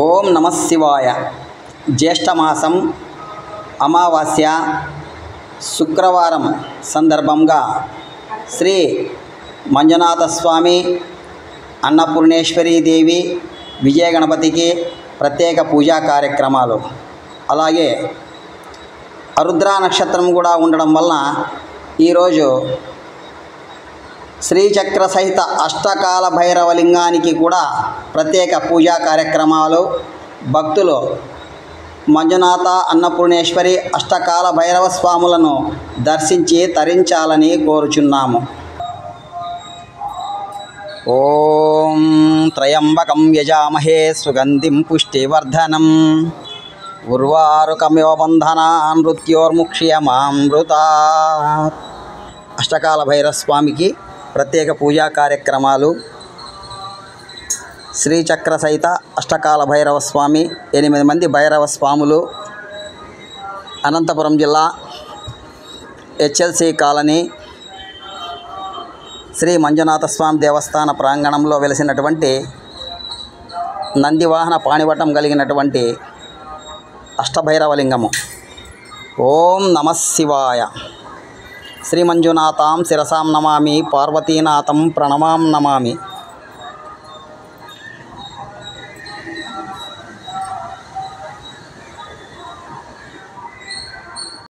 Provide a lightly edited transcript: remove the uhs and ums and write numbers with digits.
ఓం నమ శివాయ. జ్యేష్ఠమాసం అమావాస్య శుక్రవారం సందర్భంగా శ్రీ మంజునాథ స్వామి అన్నపూర్ణేశ్వరీ దేవి విజయ గణపతికి ప్రత్యేక పూజా కార్యక్రమాలు, అలాగే ఆరుద్ర నక్షత్రం కూడా ఉండడం వలన ఈరోజు శ్రీచక్ర సహిత అష్టకాల భైరవలింగానికి కూడా ప్రత్యేక పూజా కార్యక్రమాలు. భక్తులు మంజునాథ అన్నపూర్ణేశ్వరి అష్టకాల భైరవ స్వాములను దర్శించి తరించాలని కోరుచున్నాము. ఓం త్రయంబకం యజామహే సుగంధిం పుష్టివర్ధనం ఉర్వారుకమివ బంధనాన్ మృత్యోర్ముక్ష్యమామృతాత్. అష్టకాల భైరవ స్వామికి ప్రత్యేక పూజా కార్యక్రమాలు. శ్రీచక్ర సహిత అష్టకాల భైరవ స్వామి 8 మంది భైరవ స్వాములు అనంతపురం జిల్లా హెచ్ఎల్సి కాలనీ శ్రీ మంజునాథ స్వామి దేవస్థాన ప్రాంగణంలో వెలిసినటువంటి నందివాహన పాణివటం కలిగినటువంటి అష్టభైరవలింగము. ఓం నమ శివాయ. శ్రీ మంజునాథాం శిరసాం నమామి, పార్వతీనాథం ప్రణమాం నమామి.